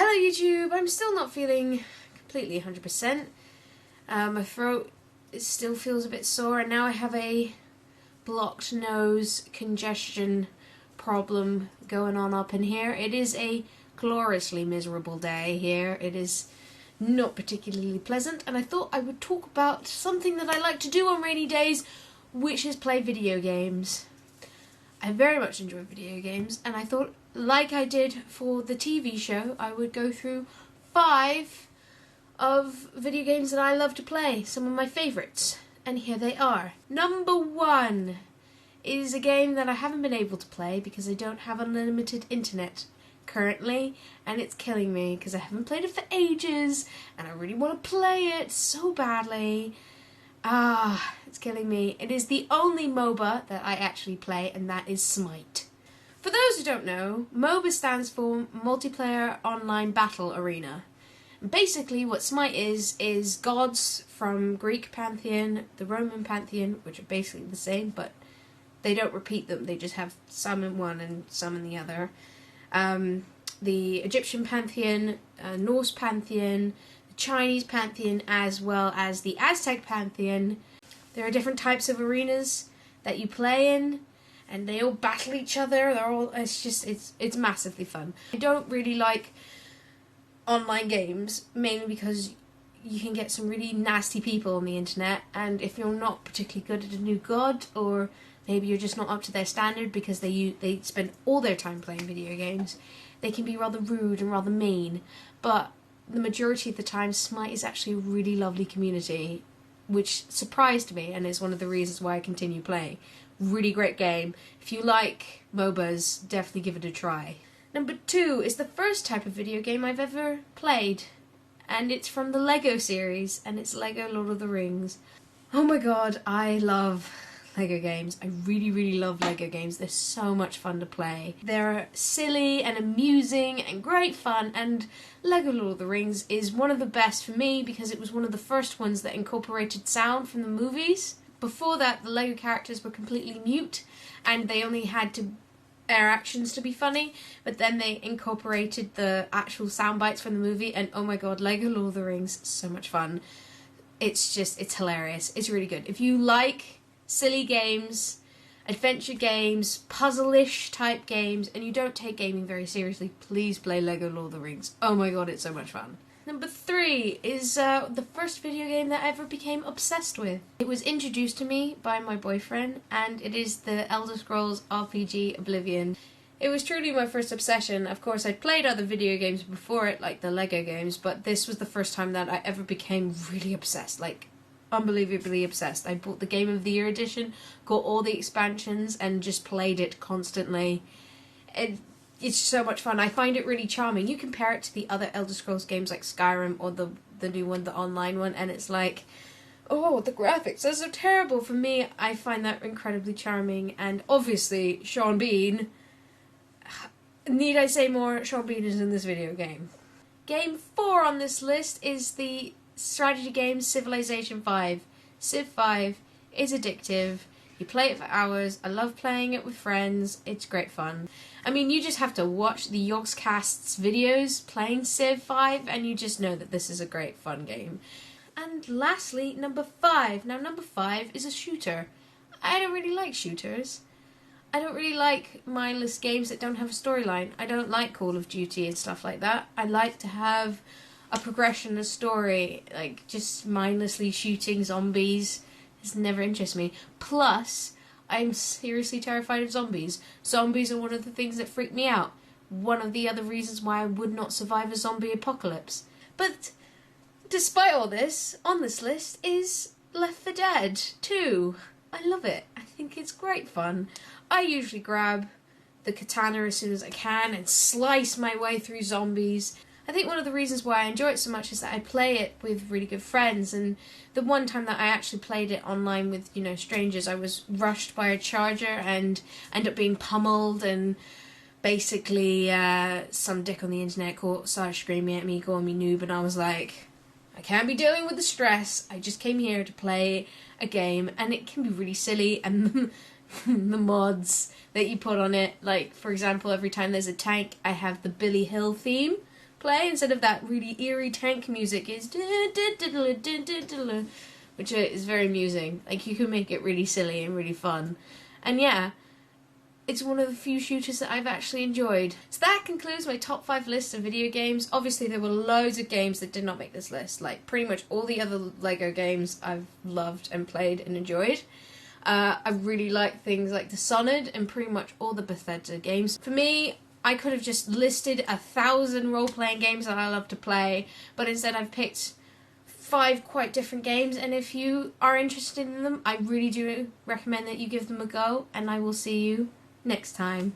Hello YouTube, I'm still not feeling completely 100%. My throat still feels a bit sore and now I have a blocked nose congestion problem going on up in here. It is a gloriously miserable day here. It is not particularly pleasant, and I thought I would talk about something that I like to do on rainy days, which is play video games. I very much enjoy video games, and I thought, like I did for the TV show, I would go through 5 of video games that I love to play, some of my favourites, and here they are. Number 1 is a game that I haven't been able to play because I don't have unlimited internet currently, and it's killing me because I haven't played it for ages, and I really want to play it so badly. It's killing me. It is the only MOBA that I actually play, and that is Smite. For those who don't know, MOBA stands for Multiplayer Online Battle Arena. And basically what Smite is gods from Greek pantheon, the Roman pantheon, which are basically the same, but they don't repeat them, they just have some in one and some in the other. The Egyptian pantheon, Norse pantheon, the Chinese pantheon, as well as the Aztec pantheon. There are different types of arenas that you play in, and they all battle each other. It's massively fun. I don't really like online games, mainly because you can get some really nasty people on the internet, and if you're not particularly good at a new god, or maybe you're just not up to their standard because they spend all their time playing video games, they can be rather rude and rather mean. But the majority of the time, Smite is actually a really lovely community, which surprised me and is one of the reasons why I continue playing. Really great game. If you like MOBAs, definitely give it a try. Number 2 is the first type of video game I've ever played, and it's from the Lego series, and it's Lego Lord of the Rings. Oh my god, I love Lego games. I really love Lego games. They're so much fun to play. They're silly and amusing and great fun, and Lego Lord of the Rings is one of the best for me because it was one of the first ones that incorporated sound from the movies. Before that, the Lego characters were completely mute and they only had to air actions to be funny, but then they incorporated the actual sound bites from the movie, and oh my god, Lego Lord of the Rings, so much fun. It's hilarious. It's really good. If you like silly games, adventure games, puzzle-ish type games, and you don't take gaming very seriously, please play Lego Lord of the Rings. Oh my god, it's so much fun. Number 3 is the first video game that I ever became obsessed with. It was introduced to me by my boyfriend, and it is the Elder Scrolls RPG Oblivion. It was truly my first obsession. Of course, I'd played other video games before it, like the Lego games, but this was the first time that I ever became really obsessed, like unbelievably obsessed. I bought the Game of the Year edition, got all the expansions, and just played it constantly. It's so much fun. I find it really charming. You compare it to the other Elder Scrolls games like Skyrim or the new one, the online one, and it's like, oh, the graphics are so terrible. For me, I find that incredibly charming, and obviously Sean Bean, need I say more? Sean Bean is in this video game. Game 4 on this list is the strategy game Civilization 5. Civ 5 is addictive. You play it for hours. I love playing it with friends. It's great fun. I mean, you just have to watch the Yogscast's videos playing Civ 5 and you just know that this is a great fun game. And lastly, number 5. Now, number 5 is a shooter. I don't really like shooters. I don't really like mindless games that don't have a storyline. I don't like Call of Duty and stuff like that. I like to have a progression, a story. Like, just mindlessly shooting zombies has never interested me. Plus, I'm seriously terrified of zombies. Zombies are one of the things that freak me out. One of the other reasons why I would not survive a zombie apocalypse. But despite all this, on this list is Left 4 Dead 2. I love it. I think it's great fun. I usually grab the katana as soon as I can and slice my way through zombies. I think one of the reasons why I enjoy it so much is that I play it with really good friends, and the one time that I actually played it online with, strangers, I was rushed by a charger and ended up being pummeled, and basically some dick on the internet started screaming at me, calling me noob, and I was like, I can't be dealing with the stress. I just came here to play a game, and it can be really silly, and the mods that you put on it, like, for example, every time there's a tank, I have the Billy Hill theme, play instead of that really eerie tank music. It's which is very amusing. Like, you can make it really silly and really fun. And yeah, it's one of the few shooters that I've actually enjoyed. So that concludes my top 5 list of video games. Obviously there were loads of games that did not make this list. Like, pretty much all the other LEGO games I've loved and played and enjoyed. I really like things like Dishonored and pretty much all the Bethesda games. For me, I could have just listed 1,000 role-playing games that I love to play, but instead I've picked 5 quite different games, and if you are interested in them, I really do recommend that you give them a go, and I will see you next time.